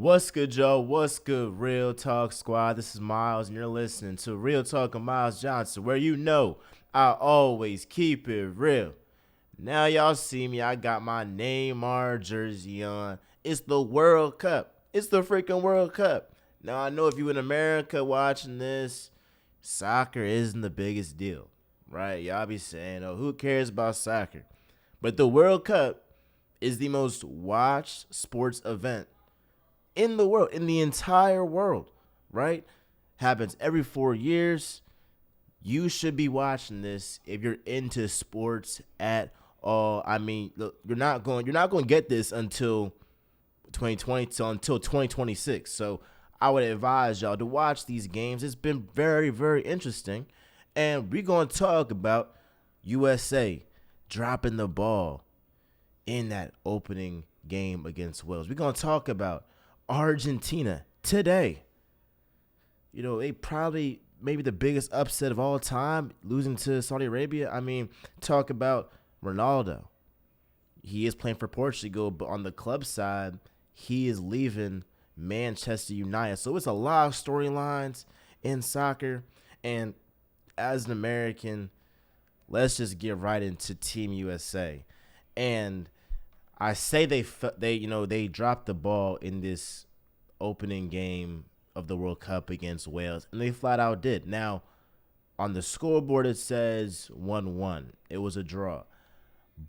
What's good, Joe? What's good, Real Talk Squad? This is Miles, and you're listening to Real Talk with Miles Johnson, where you know I always keep it real. Now y'all see me, I got my Neymar jersey on. It's the World Cup. It's the freaking World Cup. Now I know if you in America watching this, soccer isn't the biggest deal, right? Y'all be saying, oh, who cares about soccer? But the World Cup is the most watched sports event in the world, in the entire world, right? Happens every 4 years. You should be watching this if you're into sports at all. I mean, look, you're not going to get this until 2020, until 2026. So I would advise y'all to watch these games. It's been very, very interesting, and we're going to talk about USA dropping the ball in that opening game against Wales. We're going to talk about Argentina today. You know, they probably maybe the biggest upset of all time, losing to Saudi Arabia. I mean, talk about Ronaldo. He is playing for Portugal, but on the club side, he is leaving Manchester United. So it's a lot of storylines in soccer. And as an American, let's just get right into Team USA. And I say they dropped the ball in this opening game of the World Cup against Wales, and they flat out did. Now, on the scoreboard it says 1-1. It was a draw.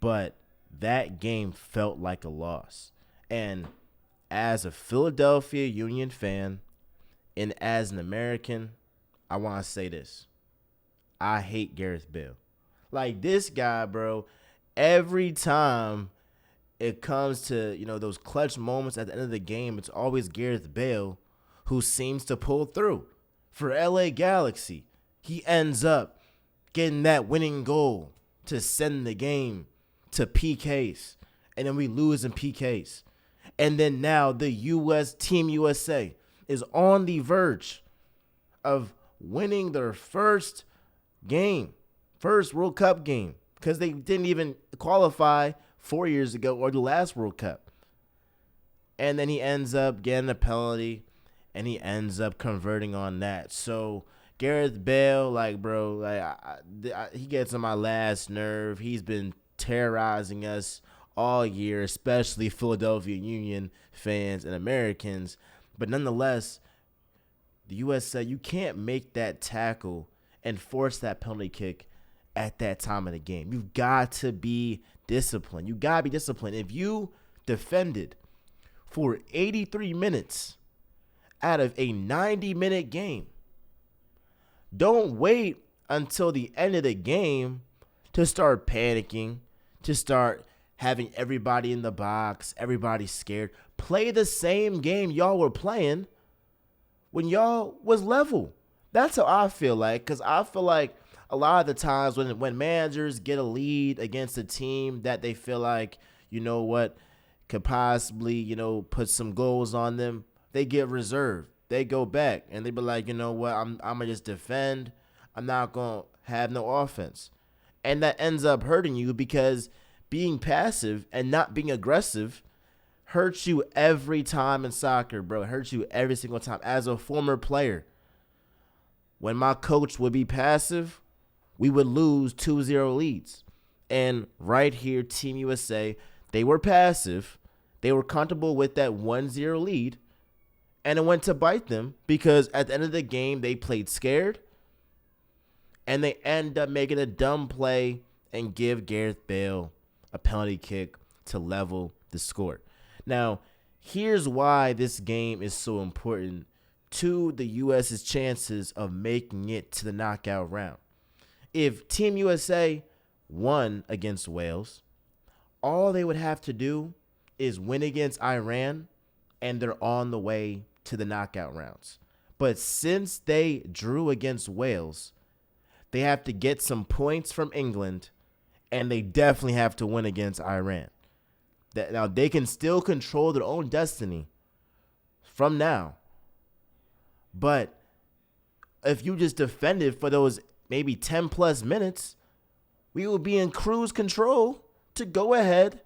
But that game felt like a loss. And as a Philadelphia Union fan and as an American, I want to say this. I hate Gareth Bale. Like, this guy, bro, every time it comes to, those clutch moments at the end of the game, it's always Gareth Bale who seems to pull through. For LA Galaxy, he ends up getting that winning goal to send the game to PKs, and then we lose in PKs. And then now the Team USA is on the verge of winning their first World Cup game, because they didn't even qualify 4 years ago or the last World Cup. And then he ends up getting a penalty, and he ends up converting on that. So Gareth Bale, he gets on my last nerve. He's been terrorizing us all year, especially Philadelphia Union fans and Americans. But nonetheless, the USA, you can't make that tackle and force that penalty kick at that time of the game. You've got to be disciplined. You got to be disciplined. If you defended for 83 minutes out of a 90-minute game, don't wait until the end of the game to start panicking, to start having everybody in the box, everybody scared. Play the same game y'all were playing when y'all was level. That's how I feel like, because I feel like a lot of the times when managers get a lead against a team that they feel like, could possibly, put some goals on them, they get reserved. They go back and they be like, I'm going to just defend. I'm not going to have no offense. And that ends up hurting you, because being passive and not being aggressive hurts you every time in soccer, bro. It hurts you every single time. As a former player, when my coach would be passive, we would lose 2-0 leads. And right here, Team USA, they were passive. They were comfortable with that 1-0 lead. And it went to bite them, because at the end of the game, they played scared. And they end up making a dumb play and give Gareth Bale a penalty kick to level the score. Now, here's why this game is so important to the U.S.'s chances of making it to the knockout round. If Team USA won against Wales, all they would have to do is win against Iran, and they're on the way to the knockout rounds. But since they drew against Wales, they have to get some points from England, and they definitely have to win against Iran. Now, they can still control their own destiny from now. But if you just defended for those maybe 10-plus minutes, we will be in cruise control to go ahead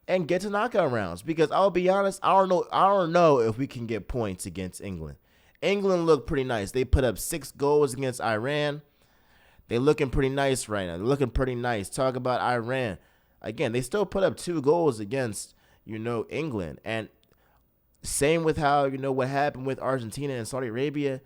and get to knockout rounds. Because I'll be honest, I don't know if we can get points against England. England looked pretty nice. They put up 6 goals against Iran. They're looking pretty nice right now. They're looking pretty nice. Talk about Iran. Again, they still put up 2 goals against, England. And same with how, what happened with Argentina and Saudi Arabia.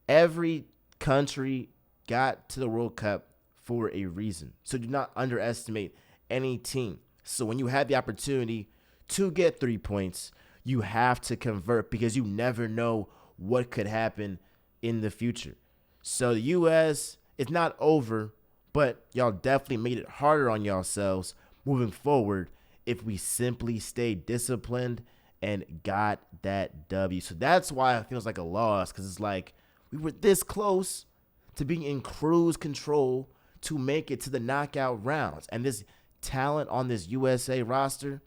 Every country got to the World Cup for a reason. So do not underestimate any team. So when you have the opportunity to get 3 points, you have to convert because you never know what could happen in the future. So the U.S., it's not over, but y'all definitely made it harder on yourselves moving forward if we simply stay disciplined and got that W. So that's why it feels like a loss, because it's like we were this close to being in cruise control to make it to the knockout rounds. And this talent on this USA roster,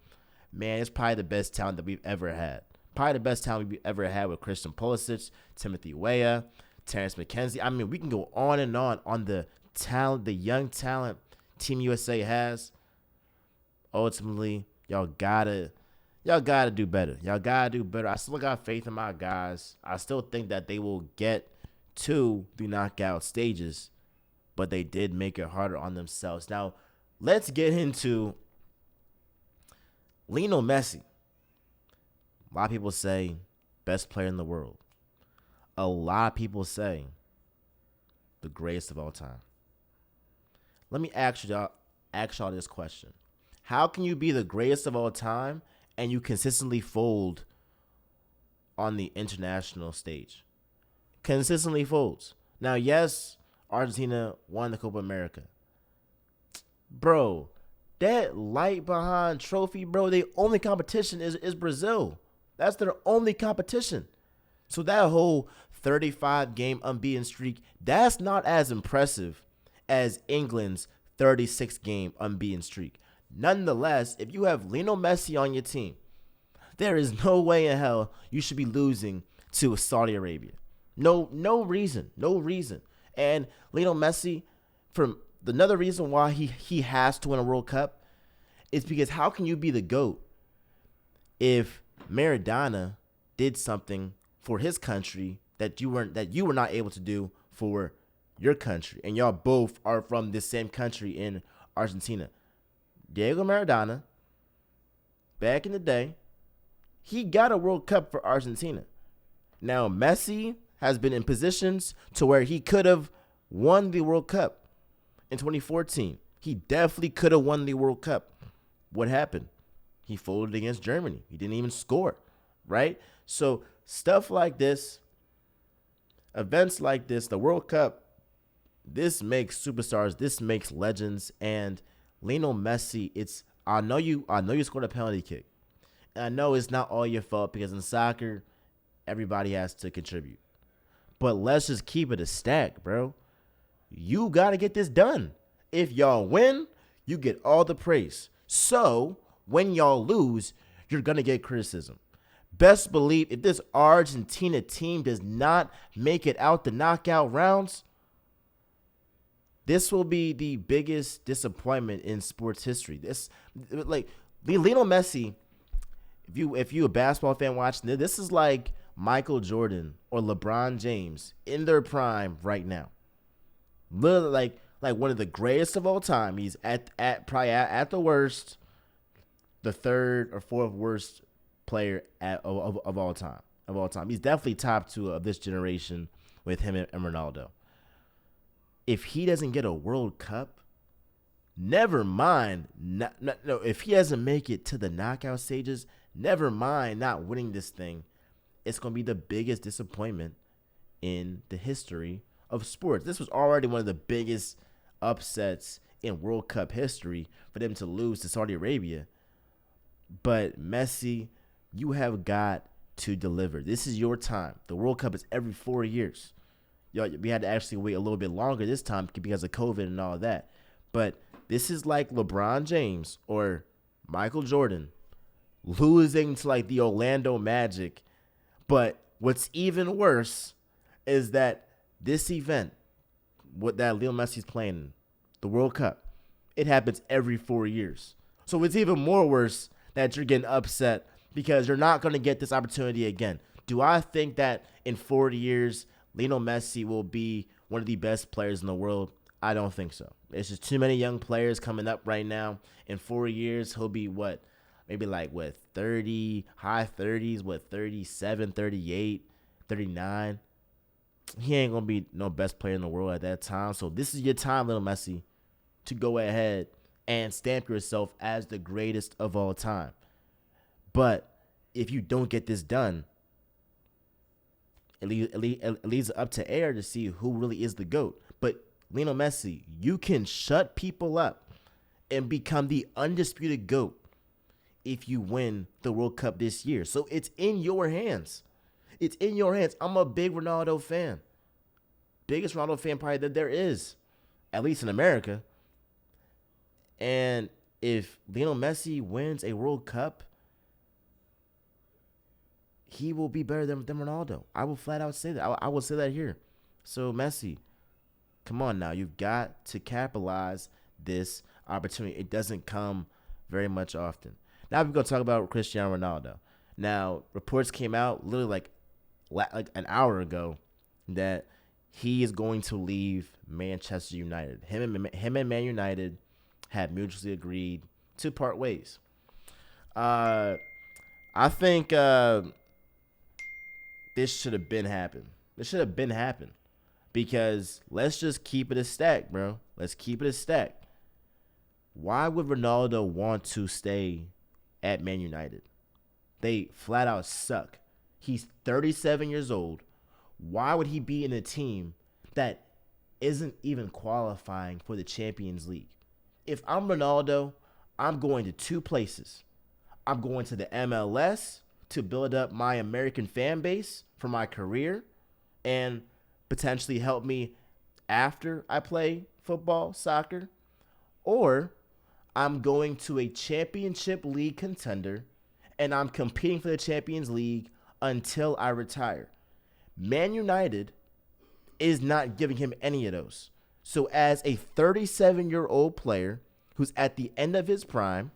man, it's probably the best talent that we've ever had. Probably the best talent we've ever had with Christian Pulisic, Timothy Weah, Terrence McKenzie. I mean, we can go on and on the talent, the young talent Team USA has. Ultimately, y'all gotta do better. Y'all gotta do better. I still got faith in my guys. I still think that they will get to the knockout stages, but they did make it harder on themselves. Now, let's get into Lionel Messi. A lot of people say best player in the world. A lot of people say the greatest of all time. Let me ask y'all this question. How can you be the greatest of all time and you consistently fold on the international stage? Consistently folds. Now, yes, Argentina won the Copa America. Bro, that light behind trophy, bro, the only competition is Brazil. That's their only competition. So that whole 35-game unbeaten streak, that's not as impressive as England's 36-game unbeaten streak. Nonetheless, if you have Lionel Messi on your team, there is no way in hell you should be losing to Saudi Arabia. No reason. And Lionel Messi, from another reason why he has to win a World Cup is because how can you be the GOAT if Maradona did something for his country that you were not able to do for your country, and y'all both are from the same country in Argentina? Diego Maradona, back in the day, he got a World Cup for Argentina. Now, Messi has been in positions to where he could have won the World Cup in 2014. He definitely could have won the World Cup. What happened? He folded against Germany. He didn't even score, right? So stuff like this, events like this, the World Cup, this makes superstars, this makes legends. And Lionel Messi, I know you scored a penalty kick. And I know it's not all your fault because in soccer, everybody has to contribute. But let's just keep it a stack, bro. You got to get this done. If y'all win, you get all the praise. So when y'all lose, you're going to get criticism. Best believe if this Argentina team does not make it out the knockout rounds, this will be the biggest disappointment in sports history. Lionel Messi, if you a basketball fan watching this, this is like Michael Jordan or LeBron James in their prime right now. Literally like one of the greatest of all time. He's probably at the worst, the third or fourth worst player of all time. Of all time, he's definitely top 2 of this generation with him and Ronaldo. If he doesn't get a World Cup, never mind. If he doesn't make it to the knockout stages, never mind not winning this thing. It's going to be the biggest disappointment in the history of sports. This was already one of the biggest upsets in World Cup history for them to lose to Saudi Arabia. But Messi, you have got to deliver. This is your time. The World Cup is every 4 years. We had to actually wait a little bit longer this time because of COVID and all that. But this is like LeBron James or Michael Jordan losing to like the Orlando Magic. But what's even worse is that this event, what that Lionel Messi's playing, the World Cup, it happens every 4 years. So it's even more worse that you're getting upset because you're not going to get this opportunity again. Do I think that in 40 years, Lionel Messi will be one of the best players in the world? I don't think so. There's just too many young players coming up right now. In 4 years, he'll be what? Maybe like, what, 30, high 30s, what, 37, 38, 39. He ain't going to be no best player in the world at that time. So this is your time, Lionel Messi, to go ahead and stamp yourself as the greatest of all time. But if you don't get this done, it leaves it up to air to see who really is the GOAT. But Lionel Messi, you can shut people up and become the undisputed GOAT if you win the World Cup this year. So it's in your hands. It's in your hands. I'm a big Ronaldo fan. Biggest Ronaldo fan probably that there is, at least in America. And if Lionel Messi wins a World Cup, he will be better than Ronaldo. I will flat out say that. I will say that here. So, Messi, come on now. You've got to capitalize this opportunity. It doesn't come very much often. Now we're going to talk about Cristiano Ronaldo. Now, reports came out literally like an hour ago that he is going to leave Manchester United. Him and Man United have mutually agreed to part ways. I think this should have been happened. This should have been happened because let's just keep it a stack, bro. Let's keep it a stack. Why would Ronaldo want to stay at Man United? They flat out suck. He's 37 years old. Why would he be in a team that isn't even qualifying for the Champions League? If I'm Ronaldo, I'm going to two places. I'm going to the MLS to build up my American fan base for my career and potentially help me after I play football, soccer. Or I'm going to a championship league contender and I'm competing for the Champions League until I retire. Man United is not giving him any of those. So as a 37-year-old player who's at the end of his prime,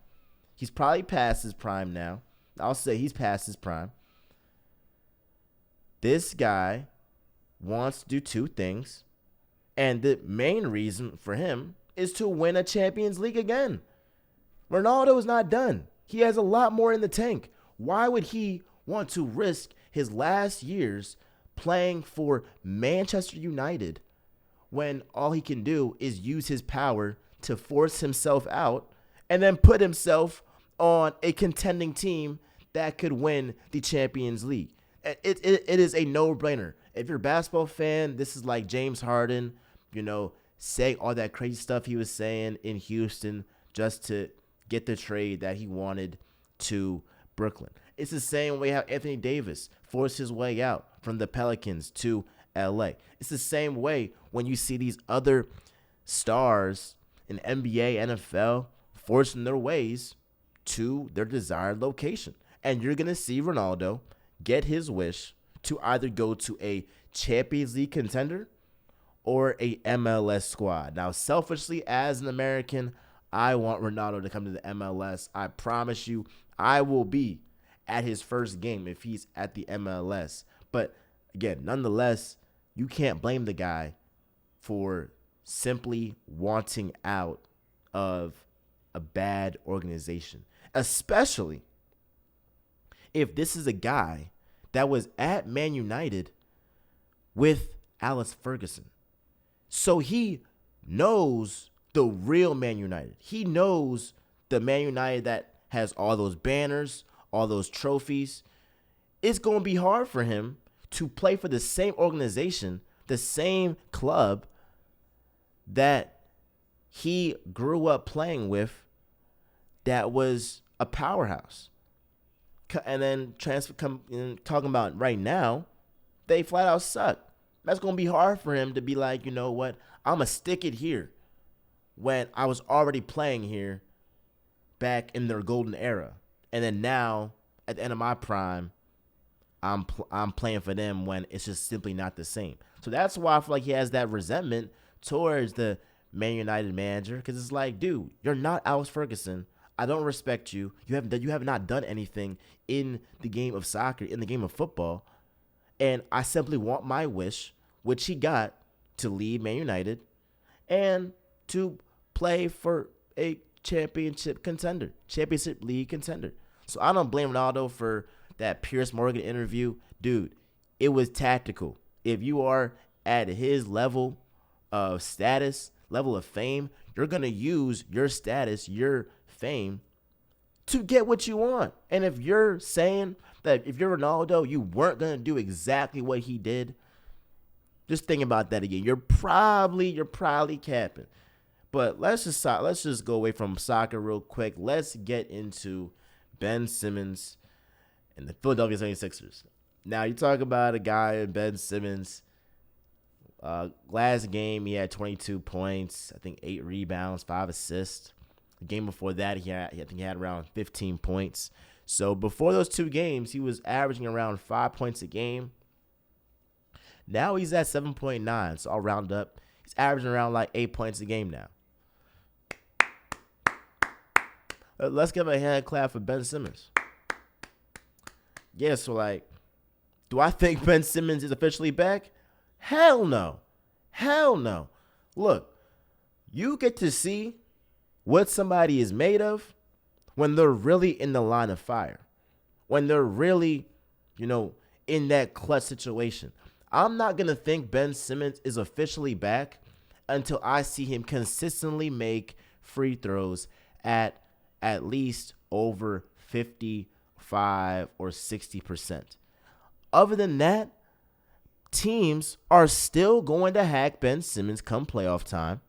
he's probably past his prime now. I'll say he's past his prime. This guy wants to do two things. And the main reason for him is to win a Champions League again. Ronaldo is not done. He has a lot more in the tank. Why would he want to risk his last years playing for Manchester United when all he can do is use his power to force himself out and then put himself on a contending team that could win the Champions League? It is a no-brainer. If you're a basketball fan, this is like James Harden, saying all that crazy stuff he was saying in Houston just to get the trade that he wanted to Brooklyn. It's the same way how Anthony Davis forced his way out from the Pelicans to LA. It's the same way when you see these other stars in NBA, NFL forcing their ways to their desired location. And you're going to see Ronaldo get his wish to either go to a Champions League contender or a MLS squad. Now, selfishly, as an American, I want Ronaldo to come to the MLS. I promise you, I will be at his first game if he's at the MLS. But again, nonetheless, you can't blame the guy for simply wanting out of a bad organization, especially if this is a guy that was at Man United with Alex Ferguson. So he knows the real Man United. He knows the Man United that has all those banners, all those trophies. It's going to be hard for him to play for the same organization, the same club that he grew up playing with that was a powerhouse. And then talking about right now, they flat out suck. That's going to be hard for him to be like, you know what, I'm going to stick it here when I was already playing here back in their golden era. And then now, at the end of my prime, I'm playing for them when it's just simply not the same. So that's why I feel like he has that resentment towards the Man United manager, because it's like, dude, you're not Alex Ferguson. I don't respect you. You have not done anything in the game of soccer, in the game of football. And I simply want my wish, which he got, to leave Man United and to play for a championship league contender. So I don't blame Ronaldo for that Piers Morgan interview. Dude, it was tactical. If you are at his level of status, level of fame, you're going to use your status, your fame, to get what you want. And if you're saying that if you're Ronaldo, you weren't going to do exactly what he did, just think about that again. You're probably capping. But let's just go away from soccer real quick. Let's get into Ben Simmons and the Philadelphia 76ers. Now, you talk about a guy, Ben Simmons. Last game, he had 22 points, I think 8 rebounds, 5 assists. The game before that, I think he had around 15 points. So before those 2 games, he was averaging around 5 points a game. Now he's at 7.9, so I'll round up. He's averaging around like 8 points a game now. Let's give a hand clap for Ben Simmons. Yeah, so like, do I think Ben Simmons is officially back? Hell no. Hell no. Look, you get to see what somebody is made of when they're really in the line of fire. When they're really, in that clutch situation. I'm not going to think Ben Simmons is officially back until I see him consistently make free throws at least over 55 or 60%. Other than that, teams are still going to hack Ben Simmons come playoff time.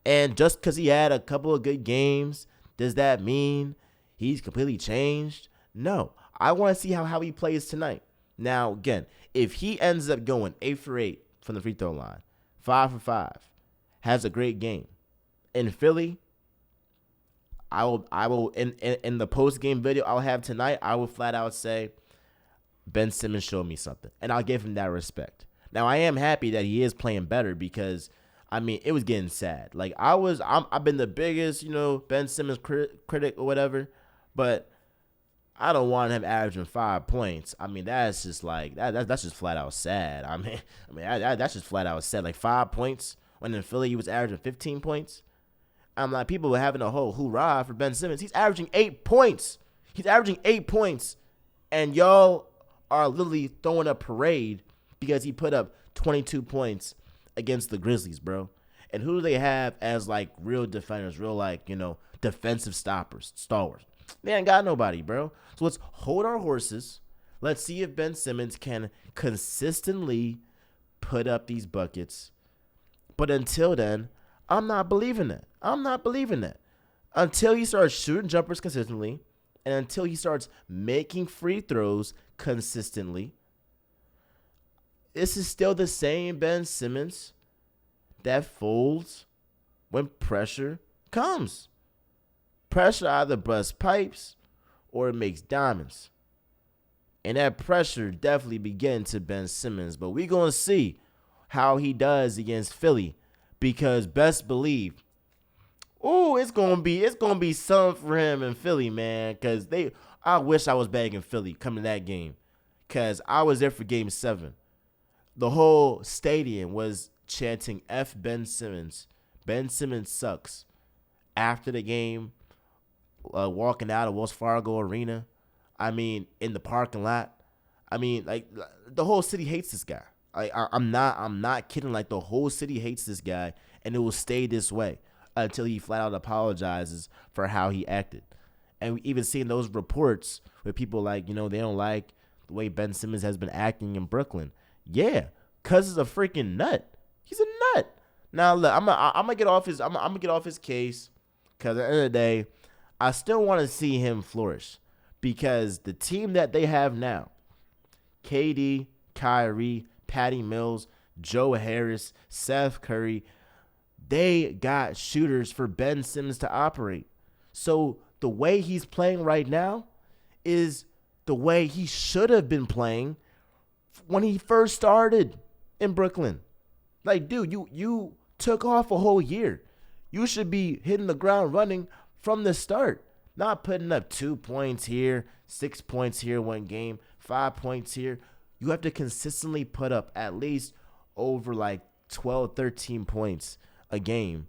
And just because he had a couple of good games, does that mean he's completely changed? No. I want to see how he plays tonight. Now, again, if he ends up going 8 for 8 from the free throw line, 5 for 5, has a great game, in Philly, I will in the post-game video I'll have tonight, I will flat out say, Ben Simmons showed me something, and I'll give him that respect. Now, I am happy that he is playing better because, it was getting sad. Like, I've been the biggest, Ben Simmons critic or whatever, but I don't want him averaging 5 points. That's just like that's just flat out sad. That's just flat out sad. Like 5 points when in Philly he was averaging 15 points. I'm like, people were having a whole hoorah for Ben Simmons. He's averaging 8 points. He's averaging 8 points, and y'all are literally throwing a parade because he put up 22 points against the Grizzlies, bro. And who do they have as like real defenders, real like defensive stoppers, stalwarts? They ain't got nobody, bro. So let's hold our horses. Let's see if Ben Simmons can consistently put up these buckets. But until then, I'm not believing that. Until he starts shooting jumpers consistently and until he starts making free throws consistently, this is still the same Ben Simmons that folds when pressure comes. Pressure either busts pipes or it makes diamonds. And that pressure definitely began to Ben Simmons. But we're going to see how he does against Philly. Because best believe, it's gonna be something for him in Philly, man. Because I wish I was back in Philly coming to that game. Because I was there for Game 7. The whole stadium was chanting F Ben Simmons. Ben Simmons sucks. After the game, walking out of Wells Fargo Arena, in the parking lot, the whole city hates this guy. I'm not kidding. Like, the whole city hates this guy, and it will stay this way until he flat out apologizes for how he acted. And we even seen those reports where people they don't like the way Ben Simmons has been acting in Brooklyn. Yeah, cause he's a freaking nut. He's a nut. Now look, I'm gonna get off his case, cause at the end of the day, I still want to see him flourish because the team that they have now, KD, Kyrie, Patty Mills, Joe Harris, Seth Curry, they got shooters for Ben Simmons to operate. So the way he's playing right now is the way he should have been playing when he first started in Brooklyn. Like, dude, you took off a whole year. You should be hitting the ground running from the start. Not putting up 2 points here, 6 points here one game, 5 points here. You have to consistently put up at least over like 12, 13 points a game,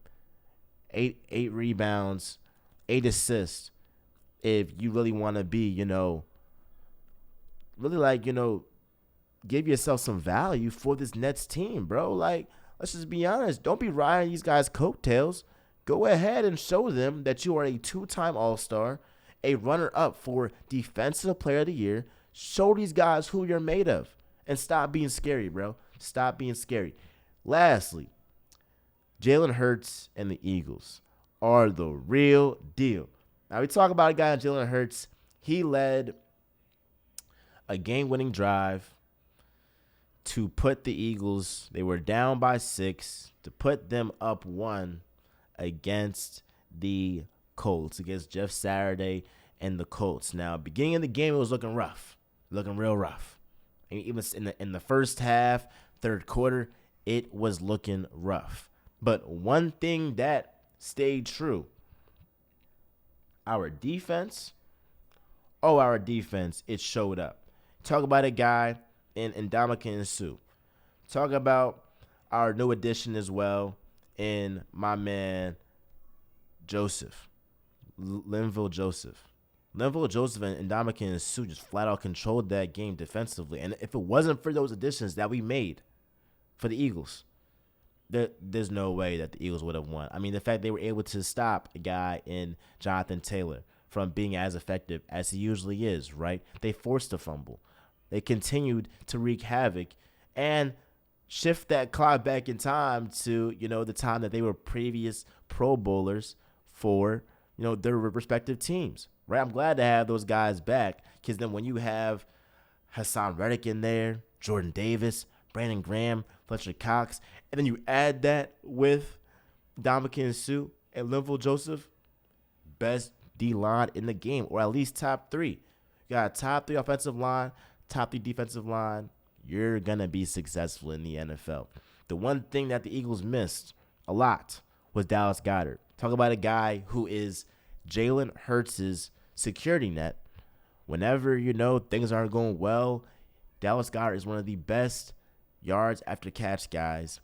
eight rebounds, 8 assists. If you really want to be, really like, give yourself some value for this Nets team, bro. Like, let's just be honest. Don't be riding these guys' coattails. Go ahead and show them that you are a 2-time All-Star, a runner-up for Defensive Player of the Year. Show these guys who you're made of. And stop being scary, bro. Stop being scary. Lastly, Jalen Hurts and the Eagles are the real deal. Now, we talk about a guy, Jalen Hurts. He led a game-winning drive to put the Eagles, they were down by 6, to put them up 1 against the Colts, against Jeff Saturday and the Colts. Now, beginning of the game, it was looking rough, looking real rough. And even in the first half, third quarter, it was looking rough. But one thing that stayed true, our defense, it showed up. Talk about a guy in Ndamukong Suh. Talk about our new addition as well in my man Joseph, Linval Joseph. Linval Joseph and Ndamukong Suh just flat out controlled that game defensively. And if it wasn't for those additions that we made for the Eagles, there's no way that the Eagles would have won. I mean, the fact they were able to stop a guy in Jonathan Taylor from being as effective as he usually is, right? They forced a fumble. They continued to wreak havoc and shift that clock back in time to, the time that they were previous Pro Bowlers for, their respective teams, right? I'm glad to have those guys back because then when you have Hassan Reddick in there, Jordan Davis, Brandon Graham, Fletcher Cox, and then you add that with Ndamukong Suh and Linval Joseph, best D-line in the game, or at least top 3. You got a top 3 offensive line, top 3 defensive line, you're going to be successful in the NFL. The one thing that the Eagles missed a lot was Dallas Goedert. Talk about a guy who is Jalen Hurts' security net. Whenever, things aren't going well, Dallas Goedert is one of the best yards after catch guys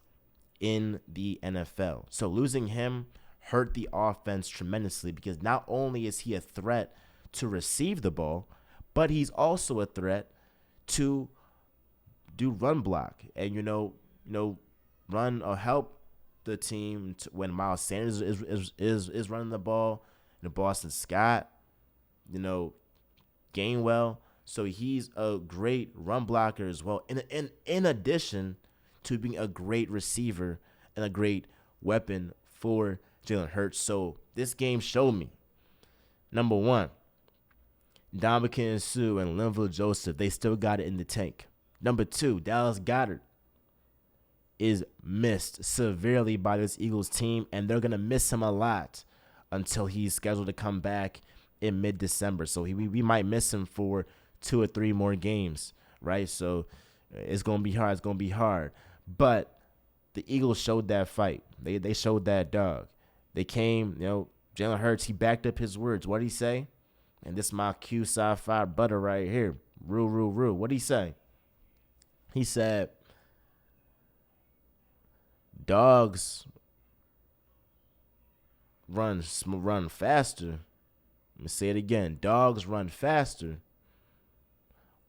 in the NFL. So losing him hurt the offense tremendously because not only is he a threat to receive the ball, but he's also a threat to do run block and run or help the team when Miles Sanders is running the ball, and Boston Scott, Gainwell. So he's a great run blocker as well. In addition to being a great receiver and a great weapon for Jalen Hurts. So this game showed me, number one, Ndamukong Suh and Linval Joseph, they still got it in the tank. Number 2, Dallas Goedert is missed severely by this Eagles team, and they're going to miss him a lot until he's scheduled to come back in mid-December. So we might miss him for 2 or 3 more games, right? So it's going to be hard. It's going to be hard. But the Eagles showed that fight. They showed that dog. They came, Jalen Hurts, he backed up his words. What did he say? And this is my Q sci-fi butter right here. Rule. What did he say? He said, dogs run faster. Let me say it again. Dogs run faster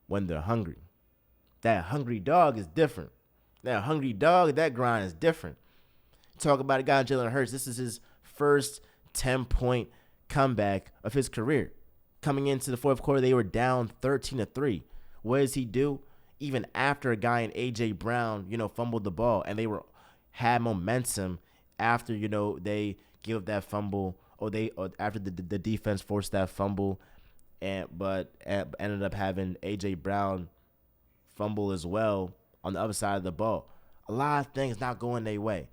when they're hungry. That hungry dog is different. That hungry dog, that grind is different. Talk about a guy, Jalen Hurts. This is his first 10-point comeback of his career. Coming into the fourth quarter, they were down 13-3. What does he do? Even after a guy in A.J. Brown, fumbled the ball, and they had momentum after, they gave up that fumble, or after the defense forced that fumble, but ended up having A.J. Brown fumble as well on the other side of the ball. A lot of things not going their way.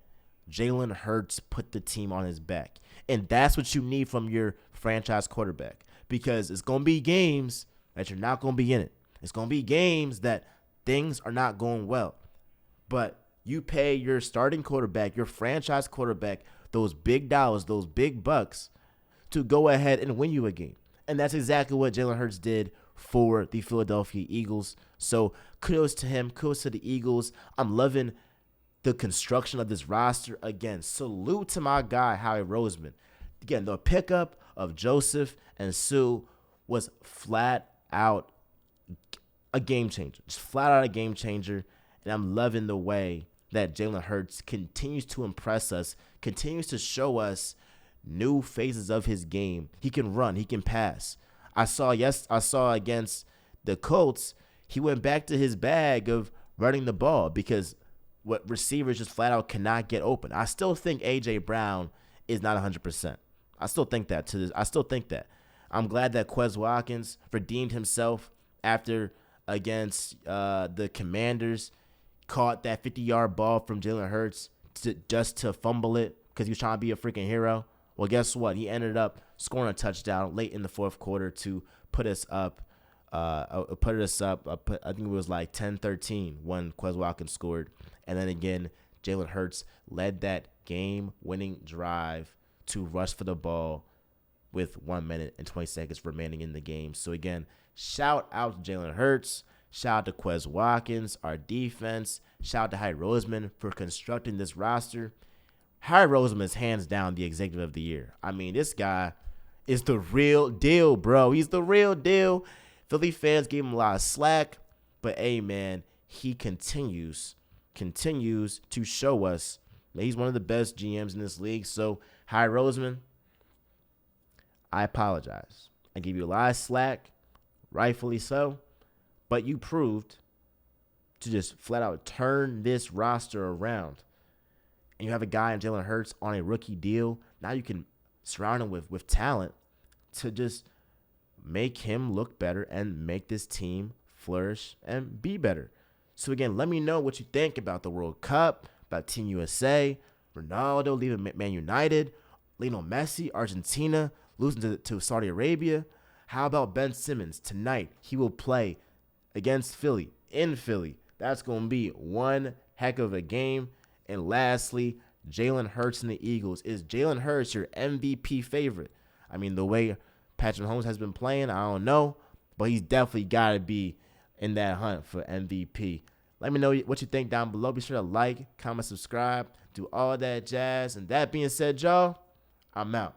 Jalen Hurts put the team on his back. And that's what you need from your franchise quarterback, because it's going to be games that you're not going to be in it. It's going to be games that things are not going well. But you pay your starting quarterback, your franchise quarterback, those big dollars, those big bucks to go ahead and win you a game. And that's exactly what Jalen Hurts did for the Philadelphia Eagles. So kudos to him. Kudos to the Eagles. I'm loving the construction of this roster. Again, salute to my guy, Howie Roseman. Again, the pickup of Joseph and Sue was flat out a game changer. Just flat out a game changer. And I'm loving the way that Jalen Hurts continues to impress us, continues to show us new phases of his game. He can run, he can pass. I saw against the Colts, he went back to his bag of running the ball because what receivers just flat out cannot get open. I still think A.J. Brown is not 100%. I still think that. I'm glad that Quez Watkins redeemed himself after against the Commanders, caught that 50-yard ball from Jalen Hurts just to fumble it because he was trying to be a freaking hero. Well, guess what? He ended up scoring a touchdown late in the fourth quarter to put us up. I think it was like 10-13 when Quez Watkins scored. And then again, Jalen Hurts led that game-winning drive to rush for the ball with 1 minute and 20 seconds remaining in the game. So again, shout out to Jalen Hurts. Shout out to Quez Watkins, our defense. Shout out to Howie Roseman for constructing this roster. Howie Roseman is hands down the executive of the year. I mean, this guy is the real deal, bro. He's the real deal. Philly fans gave him a lot of slack, but hey, man, he continues to show us that he's one of the best GMs in this league. So, Howie Roseman, I apologize. I gave you a lot of slack, rightfully so, but you proved to just flat out turn this roster around. And you have a guy in Jalen Hurts on a rookie deal. Now you can surround him with talent to just make him look better and make this team flourish and be better. So, again, let me know what you think about the World Cup, about Team USA, Ronaldo leaving Man United, Lionel Messi, Argentina, losing to Saudi Arabia. How about Ben Simmons? Tonight, he will play against Philly, in Philly. That's going to be one heck of a game. And lastly, Jalen Hurts and the Eagles. Is Jalen Hurts your MVP favorite? I mean, the way Patrick Mahomes has been playing, I don't know. But he's definitely got to be in that hunt for MVP. Let me know what you think down below. Be sure to like, comment, subscribe, do all that jazz. And that being said, y'all, I'm out.